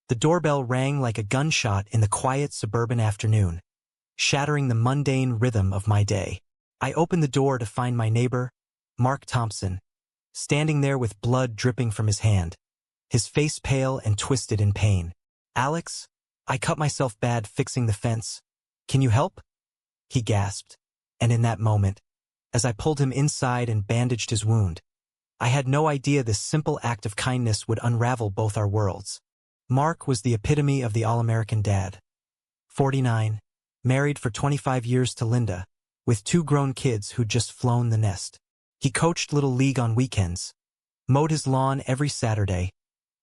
The doorbell rang like a gunshot in the quiet suburban afternoon, shattering the mundane rhythm of my day. I opened the door to find my neighbor, Mark Thompson, standing there with blood dripping from his hand, his face pale and twisted in pain. "Alex, I cut myself bad fixing the fence. Can you help?" he gasped. And in that moment, as I pulled him inside and bandaged his wound, I had no idea this simple act of kindness would unravel both our worlds. Mark was the epitome of the all-American dad. 49, married for 25 years to Linda, with 2 grown kids who'd just flown the nest. He coached Little League on weekends, mowed his lawn every Saturday,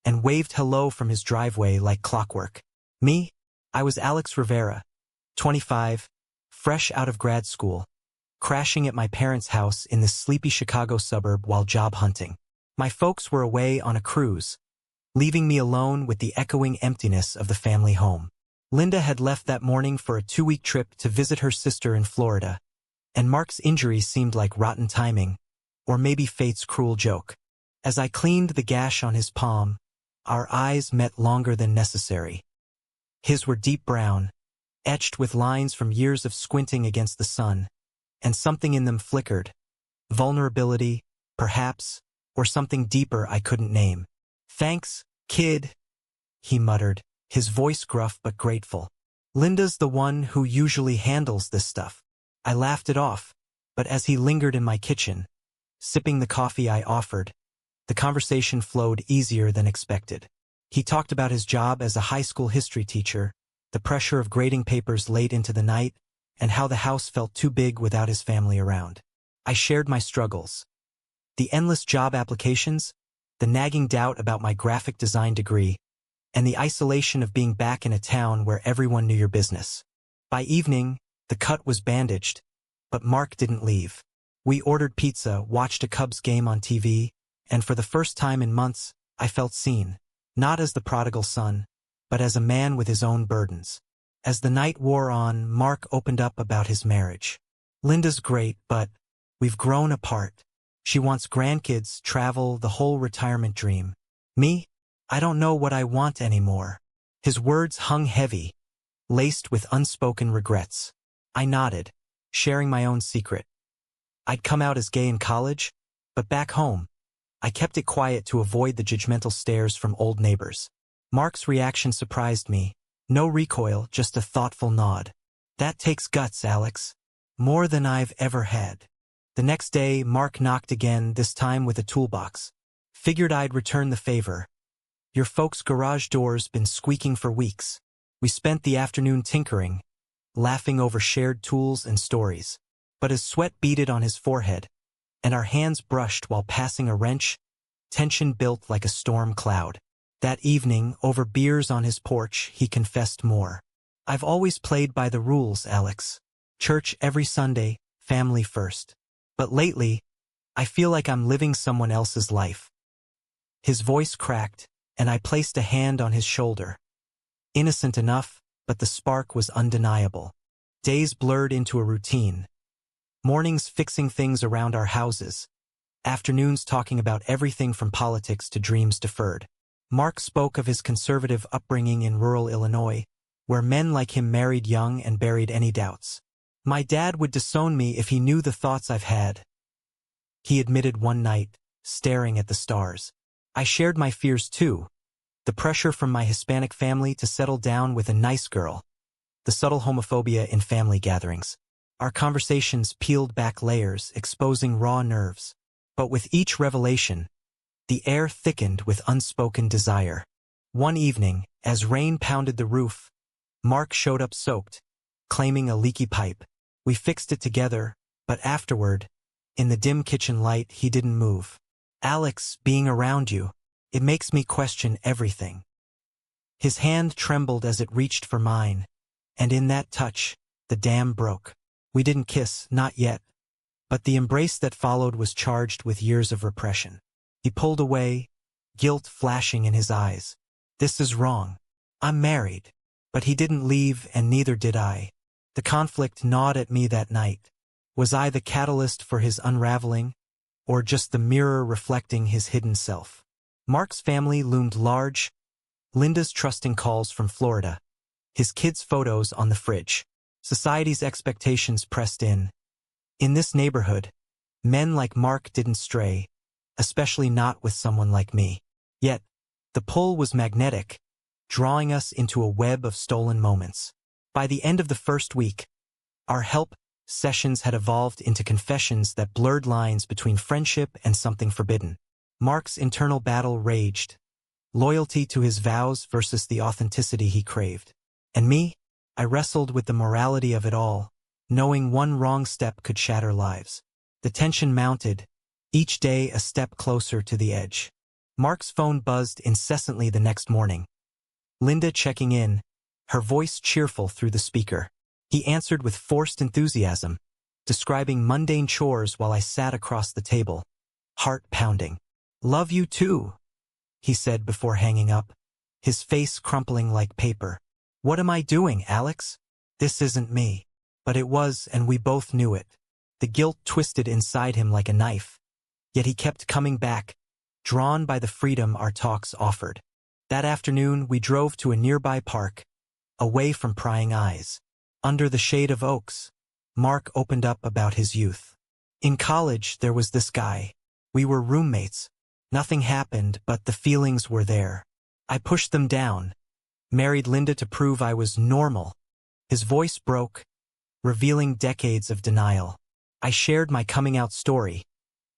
and waved hello from his driveway like clockwork. Me? I was Alex Rivera, 25, fresh out of grad school, crashing at my parents' house in this sleepy Chicago suburb while job hunting. My folks were away on a cruise, leaving me alone with the echoing emptiness of the family home. Linda had left that morning for a 2-week trip to visit her sister in Florida, and Mark's injury seemed like rotten timing, or maybe fate's cruel joke. As I cleaned the gash on his palm, our eyes met longer than necessary. His were deep brown, etched with lines from years of squinting against the sun, and something in them flickered. Vulnerability, perhaps, or something deeper I couldn't name. "Thanks, kid," he muttered, his voice gruff but grateful. "Linda's the one who usually handles this stuff." I laughed it off, but as he lingered in my kitchen, sipping the coffee I offered, the conversation flowed easier than expected. He talked about his job as a high school history teacher, the pressure of grading papers late into the night, and how the house felt too big without his family around. I shared my struggles. The endless job applications, the nagging doubt about my graphic design degree, and the isolation of being back in a town where everyone knew your business. By evening, the cut was bandaged, but Mark didn't leave. We ordered pizza, watched a Cubs game on TV, and for the first time in months, I felt seen, not as the prodigal son, but as a man with his own burdens. As the night wore on, Mark opened up about his marriage. "Linda's great, but we've grown apart. She wants grandkids, travel, the whole retirement dream. Me? I don't know what I want anymore." His words hung heavy, laced with unspoken regrets. I nodded, sharing my own secret. I'd come out as gay in college, but back home, I kept it quiet to avoid the judgmental stares from old neighbors. Mark's reaction surprised me. No recoil, just a thoughtful nod. "That takes guts, Alex. More than I've ever had." The next day, Mark knocked again, this time with a toolbox. "Figured I'd return the favor. Your folks' garage door's been squeaking for weeks." We spent the afternoon tinkering, laughing over shared tools and stories. But as sweat beaded on his forehead, and our hands brushed while passing a wrench, tension built like a storm cloud. That evening, over beers on his porch, he confessed more. "I've always played by the rules, Alex. Church every Sunday, family first. But lately, I feel like I'm living someone else's life." His voice cracked, and I placed a hand on his shoulder. Innocent enough, but the spark was undeniable. Days blurred into a routine. Mornings fixing things around our houses. Afternoons talking about everything from politics to dreams deferred. Mark spoke of his conservative upbringing in rural Illinois, where men like him married young and buried any doubts. "My dad would disown me if he knew the thoughts I've had," he admitted one night, staring at the stars. I shared my fears too. The pressure from my Hispanic family to settle down with a nice girl. The subtle homophobia in family gatherings. Our conversations peeled back layers, exposing raw nerves. But with each revelation, the air thickened with unspoken desire. One evening, as rain pounded the roof, Mark showed up soaked, claiming a leaky pipe. We fixed it together, but afterward, in the dim kitchen light, he didn't move. "Alex, being around you, it makes me question everything." His hand trembled as it reached for mine, and in that touch, the dam broke. We didn't kiss, not yet, but the embrace that followed was charged with years of repression. He pulled away, guilt flashing in his eyes. "This is wrong. I'm married." But he didn't leave, and neither did I. The conflict gnawed at me that night. Was I the catalyst for his unraveling, or just the mirror reflecting his hidden self? Mark's family loomed large, Linda's trusting calls from Florida, his kids' photos on the fridge. Society's expectations pressed in. In this neighborhood, men like Mark didn't stray, especially not with someone like me. Yet, the pull was magnetic, drawing us into a web of stolen moments. By the end of the first week, our help sessions had evolved into confessions that blurred lines between friendship and something forbidden. Mark's internal battle raged, loyalty to his vows versus the authenticity he craved. And me, I wrestled with the morality of it all, knowing one wrong step could shatter lives. The tension mounted, each day a step closer to the edge. Mark's phone buzzed incessantly the next morning. Linda checking in, her voice cheerful through the speaker. He answered with forced enthusiasm, describing mundane chores while I sat across the table, heart pounding. "Love you too," he said before hanging up, his face crumpling like paper. "What am I doing, Alex? This isn't me." But it was, and we both knew it. The guilt twisted inside him like a knife. Yet he kept coming back, drawn by the freedom our talks offered. That afternoon, we drove to a nearby park, away from prying eyes. Under the shade of oaks, Mark opened up about his youth. In college, there was this guy. We were roommates. Nothing happened, but the feelings were there. I pushed them down, married Linda to prove I was normal. His voice broke, revealing decades of denial. I shared my coming-out story,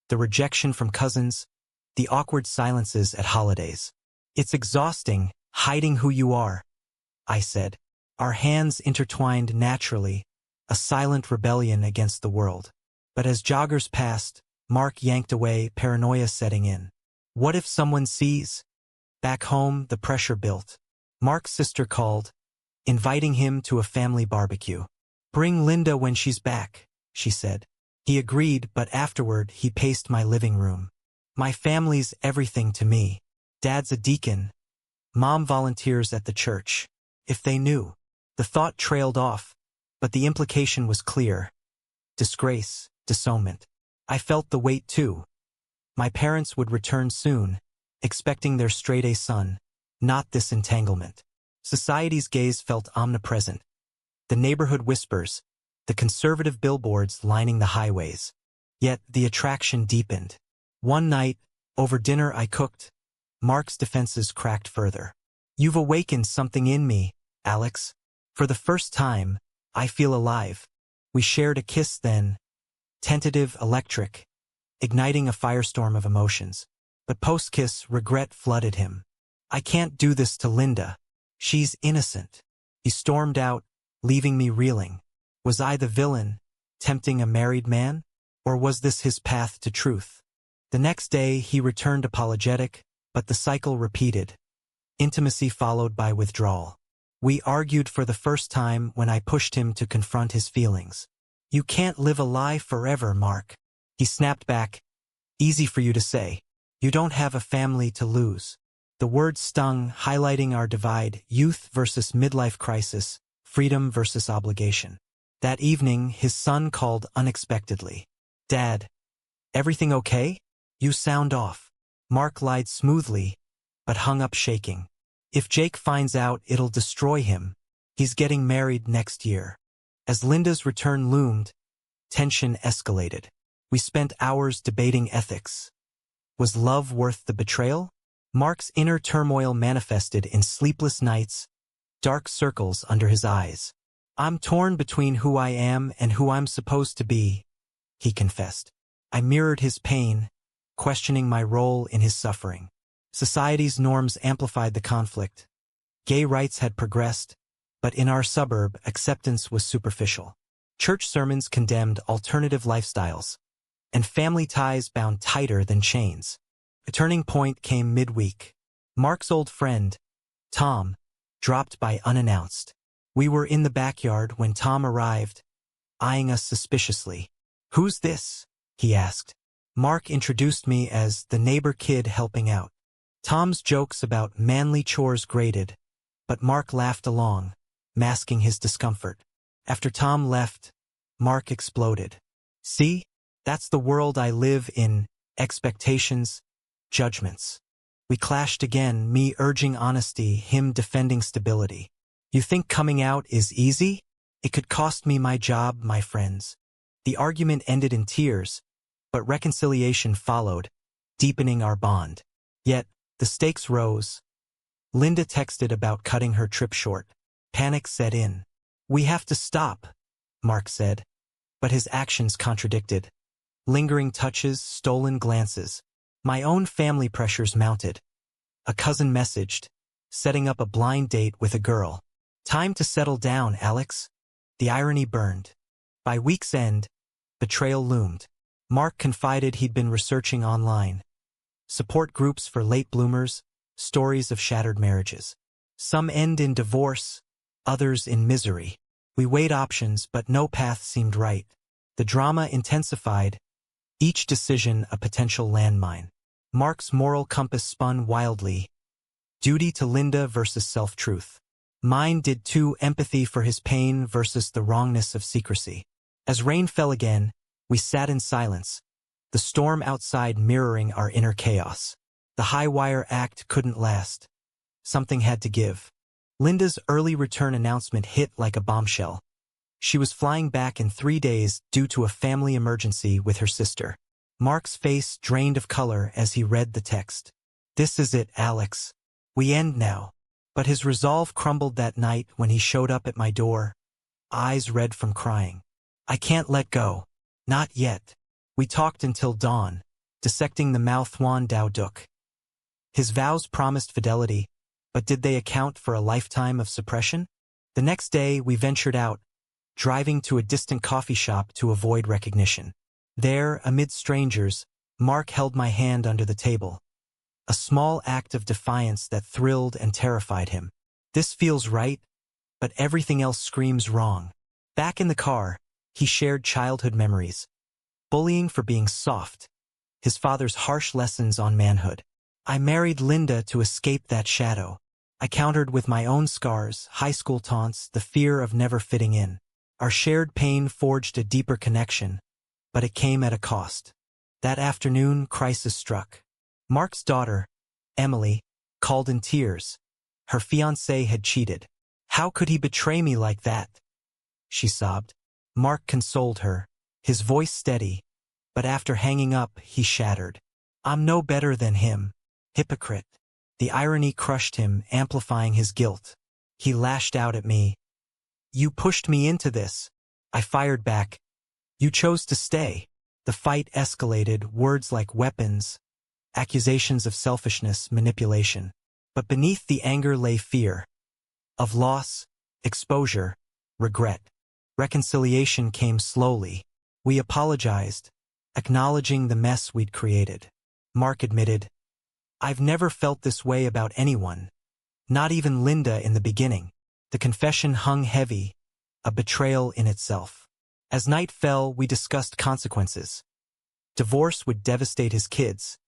the rejection from cousins, the awkward silences at holidays. "It's exhausting, hiding who you are," I said. Our hands intertwined naturally, a silent rebellion against the world. But as joggers passed, Mark yanked away, paranoia setting in. What if someone sees? Back home, the pressure built. Mark's sister called, inviting him to a family barbecue. "Bring Linda when she's back," she said. He agreed, but afterward he paced my living room. "My family's everything to me. Dad's a deacon. Mom volunteers at the church. If they knew." The thought trailed off, but the implication was clear. Disgrace, disownment. I felt the weight too. My parents would return soon, expecting their straight-A son, not this entanglement. Society's gaze felt omnipresent. The neighborhood whispers, the conservative billboards lining the highways. Yet the attraction deepened. One night, over dinner I cooked, Mark's defenses cracked further. "You've awakened something in me, Alex. For the first time, I feel alive." We shared a kiss then, tentative, electric, igniting a firestorm of emotions. But post-kiss, regret flooded him. "I can't do this to Linda. She's innocent." He stormed out, leaving me reeling. Was I the villain, tempting a married man? Or was this his path to truth? The next day, he returned apologetic, but the cycle repeated. Intimacy followed by withdrawal. We argued for the first time when I pushed him to confront his feelings. "You can't live a lie forever, Mark." He snapped back. "Easy for you to say. You don't have a family to lose." The word stung, highlighting our divide, youth versus midlife crisis, freedom versus obligation. That evening, his son called unexpectedly. "Dad, everything okay? You sound off." Mark lied smoothly, but hung up shaking. "If Jake finds out, it'll destroy him. He's getting married next year." As Linda's return loomed, tension escalated. We spent hours debating ethics. Was love worth the betrayal? Mark's inner turmoil manifested in sleepless nights, dark circles under his eyes. "I'm torn between who I am and who I'm supposed to be," he confessed. I mirrored his pain, questioning my role in his suffering. Society's norms amplified the conflict. Gay rights had progressed, but in our suburb, acceptance was superficial. Church sermons condemned alternative lifestyles, and family ties bound tighter than chains. A turning point came midweek. Mark's old friend, Tom, dropped by unannounced. We were in the backyard when Tom arrived, eyeing us suspiciously. "Who's this?" he asked. Mark introduced me as the neighbor kid helping out. Tom's jokes about manly chores grated, but Mark laughed along, masking his discomfort. After Tom left, Mark exploded. "See? That's the world I live in, expectations, judgments. We clashed again, me urging honesty, him defending stability. You think coming out is easy? It could cost me my job, my friends. The argument ended in tears, but reconciliation followed, deepening our bond. Yet, the stakes rose. Linda texted about cutting her trip short. Panic set in. We have to stop, Mark said, but his actions contradicted. Lingering touches, stolen glances. My own family pressures mounted. A cousin messaged, setting up a blind date with a girl. Time to settle down, Alex. The irony burned. By week's end, betrayal loomed. Mark confided he'd been researching online. Support groups for late bloomers, stories of shattered marriages. Some end in divorce, others in misery. We weighed options, but no path seemed right. The drama intensified, each decision a potential landmine. Mark's moral compass spun wildly. Duty to Linda versus self-truth. Mine did too, empathy for his pain versus the wrongness of secrecy. As rain fell again, we sat in silence, the storm outside mirroring our inner chaos. The high-wire act couldn't last. Something had to give. Linda's early return announcement hit like a bombshell. She was flying back in 3 days due to a family emergency with her sister. Mark's face drained of color as he read the text. This is it, Alex. We end now. But his resolve crumbled that night when he showed up at my door, eyes red from crying. I can't let go. Not yet. We talked until dawn, dissecting the Malthwan Dao Duk. His vows promised fidelity, but did they account for a lifetime of suppression? The next day we ventured out, driving to a distant coffee shop to avoid recognition. There, amid strangers, Mark held my hand under the table. A small act of defiance that thrilled and terrified him. This feels right, but everything else screams wrong. Back in the car, he shared childhood memories. Bullying for being soft. His father's harsh lessons on manhood. I married Linda to escape that shadow. I countered with my own scars, high school taunts, the fear of never fitting in. Our shared pain forged a deeper connection, but it came at a cost. That afternoon, crisis struck. Mark's daughter, Emily, called in tears. Her fiancé had cheated. How could he betray me like that? She sobbed. Mark consoled her, his voice steady, but after hanging up, he shattered. I'm no better than him. Hypocrite. The irony crushed him, amplifying his guilt. He lashed out at me. You pushed me into this. I fired back. You chose to stay. The fight escalated, words like weapons, accusations of selfishness, manipulation. But beneath the anger lay fear. Of loss, exposure, regret. Reconciliation came slowly. We apologized, acknowledging the mess we'd created. Mark admitted, I've never felt this way about anyone. Not even Linda in the beginning. The confession hung heavy, a betrayal in itself. As night fell, we discussed consequences. Divorce would devastate his kids,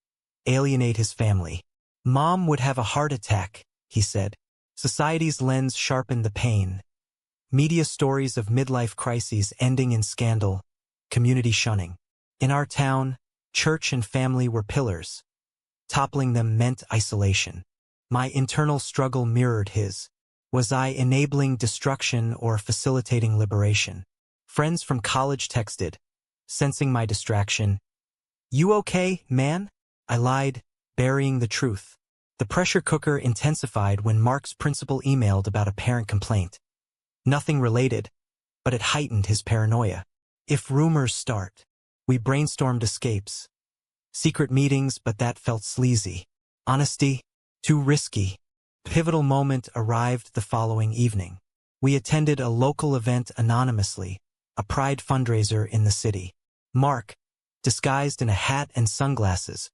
alienate his family. Mom would have a heart attack, he said. Society's lens sharpened the pain. Media stories of midlife crises ending in scandal, community shunning. In our town, church and family were pillars. Toppling them meant isolation. My internal struggle mirrored his. Was I enabling destruction or facilitating liberation? Friends from college texted, sensing my distraction. You okay, man? I lied, burying the truth. The pressure cooker intensified when Mark's principal emailed about a parent complaint. Nothing related, but it heightened his paranoia. If rumors start, we brainstormed escapes. Secret meetings, but that felt sleazy. Honesty, too risky. Pivotal moment arrived the following evening. We attended a local event anonymously, a pride fundraiser in the city. Mark, disguised in a hat and sunglasses,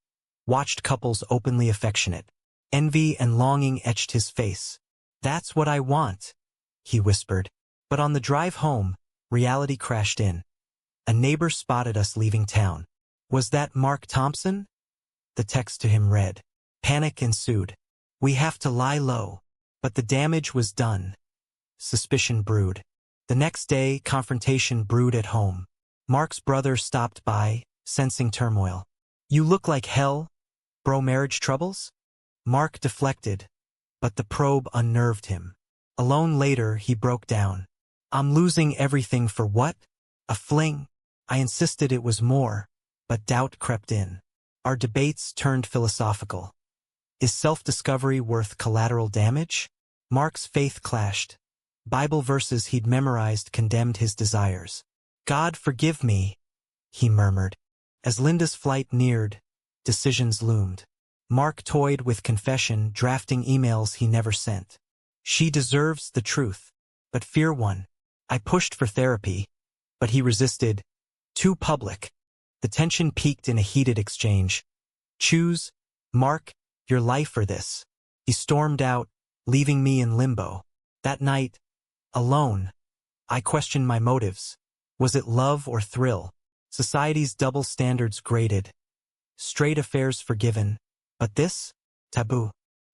watched couples openly affectionate. Envy and longing etched his face. That's what I want, he whispered. But on the drive home, reality crashed in. A neighbor spotted us leaving town. Was that Mark Thompson? The text to him read. Panic ensued. We have to lie low. But the damage was done. Suspicion brewed. The next day, confrontation brewed at home. Mark's brother stopped by, sensing turmoil. You look like hell? Bro, marriage troubles? Mark deflected, but the probe unnerved him. Alone later, he broke down. I'm losing everything for what? A fling? I insisted it was more, but doubt crept in. Our debates turned philosophical. Is self-discovery worth collateral damage? Mark's faith clashed. Bible verses he'd memorized condemned his desires. God forgive me, he murmured. As Linda's flight neared, decisions loomed. Mark toyed with confession, drafting emails he never sent. She deserves the truth, but fear won. I pushed for therapy, but he resisted. Too public. The tension peaked in a heated exchange. Choose, Mark, your life or this. He stormed out, leaving me in limbo. That night, alone, I questioned my motives. Was it love or thrill? Society's double standards graded. Straight affairs forgiven. But this? Taboo.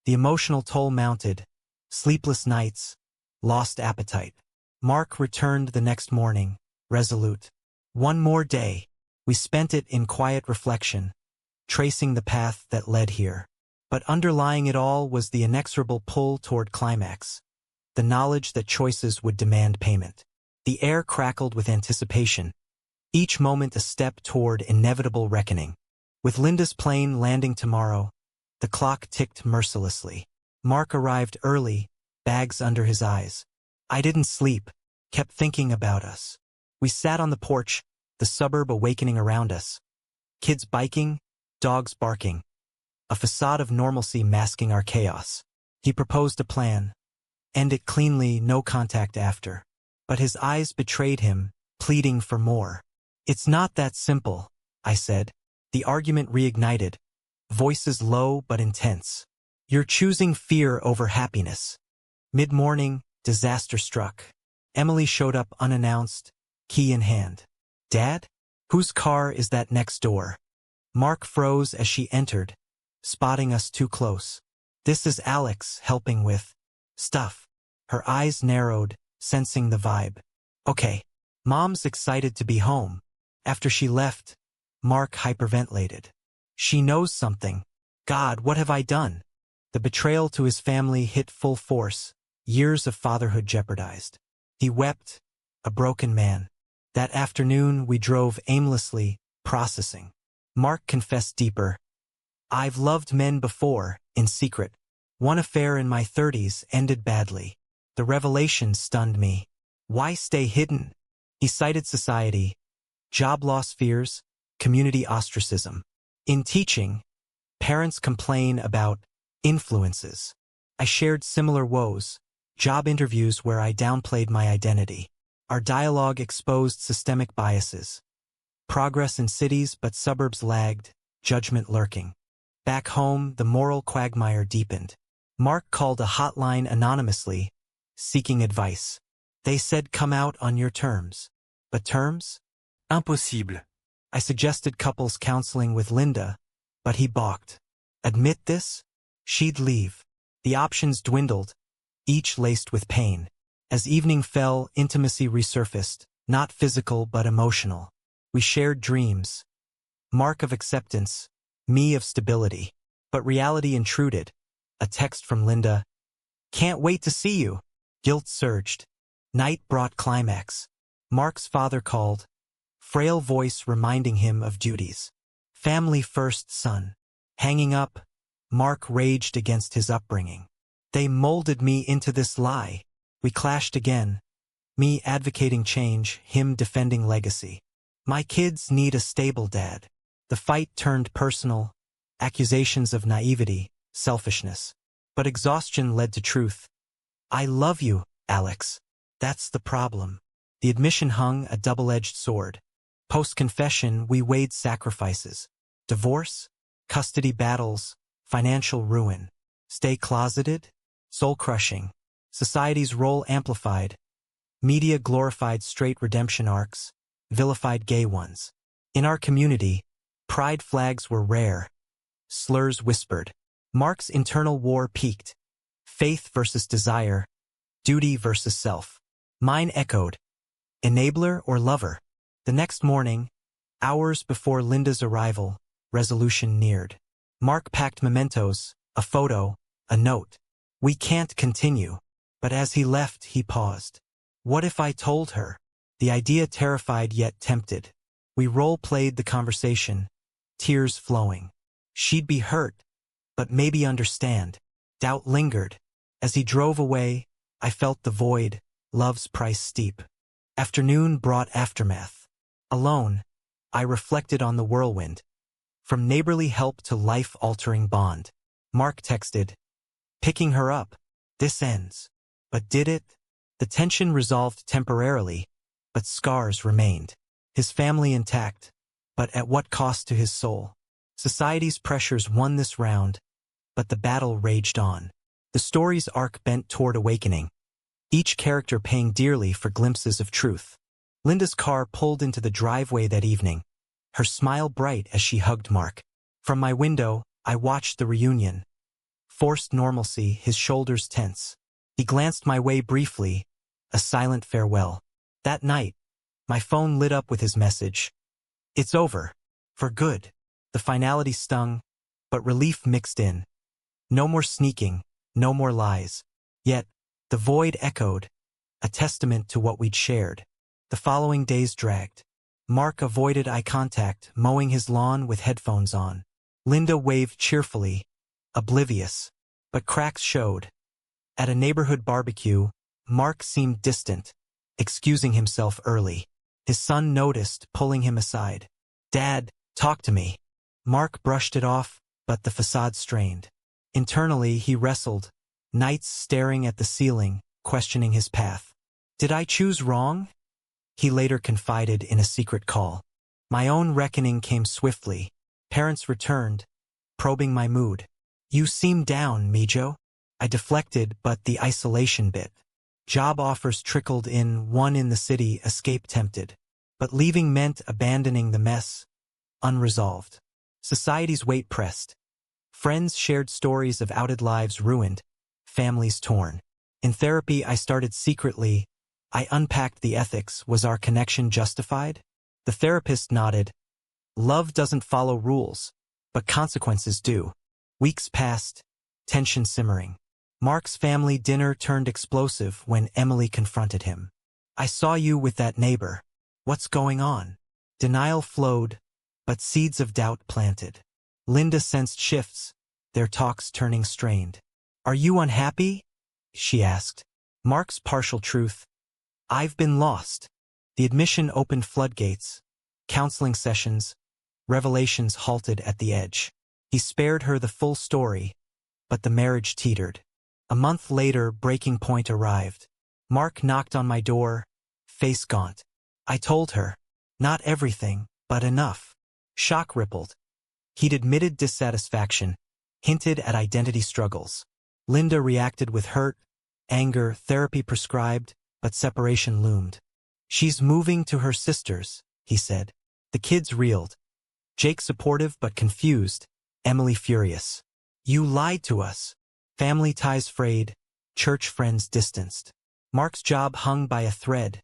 The emotional toll mounted. Sleepless nights. Lost appetite. Mark returned the next morning, resolute. One more day. We spent it in quiet reflection, tracing the path that led here. But underlying it all was the inexorable pull toward climax. The knowledge that choices would demand payment. The air crackled with anticipation. Each moment a step toward inevitable reckoning. With Linda's plane landing tomorrow, the clock ticked mercilessly. Mark arrived early, bags under his eyes. I didn't sleep, kept thinking about us. We sat on the porch, the suburb awakening around us. Kids biking, dogs barking. A facade of normalcy masking our chaos. He proposed a plan. End it cleanly, no contact after. But his eyes betrayed him, pleading for more. It's not that simple, I said. The argument reignited. Voices low but intense. You're choosing fear over happiness. Mid-morning, disaster struck. Emily showed up unannounced, key in hand. Dad? Whose car is that next door? Mark froze as she entered, spotting us too close. This is Alex helping with stuff. Her eyes narrowed, sensing the vibe. Okay. Mom's excited to be home. After she left, Mark hyperventilated. She knows something. God, what have I done? The betrayal to his family hit full force, years of fatherhood jeopardized. He wept, a broken man. That afternoon we drove aimlessly, processing. Mark confessed deeper. I've loved men before, in secret. One affair in my 30s ended badly. The revelation stunned me. Why stay hidden? He cited society, job loss fears, community ostracism. In teaching, parents complain about influences. I shared similar woes, job interviews where I downplayed my identity. Our dialogue exposed systemic biases. Progress in cities but suburbs lagged, judgment lurking. Back home, the moral quagmire deepened. Mark called a hotline anonymously, seeking advice. They said come out on your terms. But terms? Impossible. I suggested couples counseling with Linda, but he balked. Admit this? She'd leave. The options dwindled, each laced with pain. As evening fell, intimacy resurfaced, not physical but emotional. We shared dreams. Mark of acceptance, me of stability. But reality intruded. A text from Linda. Can't wait to see you. Guilt surged. Night brought climax. Mark's father called, frail voice reminding him of duties. Family first, son. Hanging up, Mark raged against his upbringing. They molded me into this lie. We clashed again. Me advocating change, him defending legacy. My kids need a stable dad. The fight turned personal, accusations of naivety, selfishness. But exhaustion led to truth. I love you, Alex. That's the problem. The admission hung a double-edged sword. Post-confession, we weighed sacrifices. Divorce, custody battles, financial ruin. Stay closeted, soul-crushing. Society's role amplified. Media glorified straight redemption arcs, vilified gay ones. In our community, pride flags were rare. Slurs whispered. Mark's internal war peaked. Faith versus desire, duty versus self. Mine echoed. Enabler or lover? The next morning, hours before Linda's arrival, resolution neared. Mark packed mementos, A photo, a note. We can't continue. But as he left, he paused. What if I told her? The idea terrified yet tempted. We role-played the conversation, tears flowing. She'd be hurt, but maybe understand. Doubt lingered. As he drove away, I felt the void, love's price steep. Afternoon brought aftermath. Alone, I reflected on the whirlwind. From neighborly help to life-altering bond. Mark texted, picking her up. This ends. But did it? The tension resolved temporarily, but scars remained. His family intact, but at what cost to his soul? Society's pressures won this round, but the battle raged on. The story's arc bent toward awakening, each character paying dearly for glimpses of truth. Linda's car pulled into the driveway that evening, her smile bright as she hugged Mark. From my window, I watched the reunion. Forced normalcy, his shoulders tense. He glanced my way briefly, a silent farewell. That night, my phone lit up with his message. It's over. For good. The finality stung, but relief mixed in. No more sneaking, no more lies. Yet, the void echoed, a testament to what we'd shared. The following days dragged. Mark avoided eye contact, mowing his lawn with headphones on. Linda waved cheerfully, oblivious. But cracks showed. At a neighborhood barbecue, Mark seemed distant, excusing himself early. His son noticed, pulling him aside. Dad, talk to me. Mark brushed it off, but the facade strained. Internally, he wrestled, nights staring at the ceiling, questioning his path. Did I choose wrong? He later confided in a secret call. My own reckoning came swiftly. Parents returned, probing my mood. You seem down, Mijo. I deflected, but the isolation bit. Job offers trickled in, one in the city, escape tempted. But leaving meant abandoning the mess, unresolved. Society's weight pressed. Friends shared stories of outed lives ruined, families torn. In therapy, I started secretly. I unpacked the ethics. Was our connection justified? The therapist nodded. Love doesn't follow rules, but consequences do. Weeks passed, tension simmering. Mark's family dinner turned explosive when Emily confronted him. I saw you with that neighbor. What's going on? Denial flowed, but seeds of doubt planted. Linda sensed shifts, their talks turning strained. Are you unhappy? She asked. Mark's partial truth. I've been lost. The admission opened floodgates. Counseling sessions, revelations halted at the edge. He spared her the full story, but the marriage teetered. A month later, breaking point arrived. Mark knocked on my door, face gaunt. I told her, not everything, but enough. Shock rippled. He'd admitted dissatisfaction, hinted at identity struggles. Linda reacted with hurt, anger, therapy prescribed, but separation loomed. She's moving to her sister's, he said. The kids reeled. Jake supportive but confused, Emily furious. You lied to us. Family ties frayed, church friends distanced. Mark's job hung by a thread.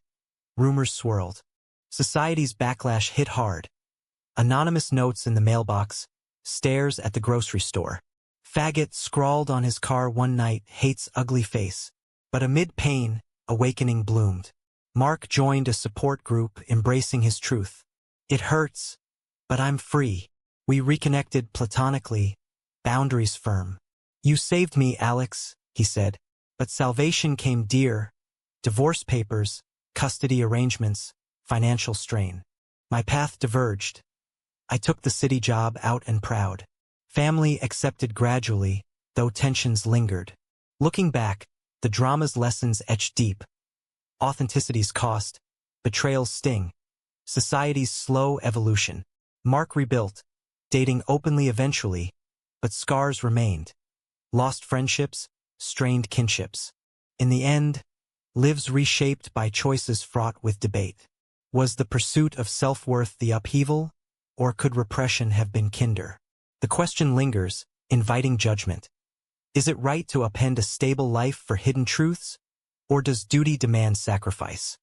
Rumors swirled. Society's backlash hit hard. Anonymous notes in the mailbox, stares at the grocery store. Faggot scrawled on his car one night, hates ugly face. But amid pain, awakening bloomed. Mark joined a support group, embracing his truth. It hurts, but I'm free. We reconnected platonically, boundaries firm. You saved me, Alex, he said. But salvation came dear. Divorce papers, custody arrangements, financial strain. My path diverged. I took the city job out and proud. Family accepted gradually, though tensions lingered. Looking back, the drama's lessons etched deep. Authenticity's cost, betrayal's sting, society's slow evolution. Mark rebuilt, dating openly eventually, but scars remained. Lost friendships, strained kinships. In the end, lives reshaped by choices fraught with debate. Was the pursuit of self-worth the upheaval, or could repression have been kinder? The question lingers, inviting judgment. Is it right to upend a stable life for hidden truths, or does duty demand sacrifice?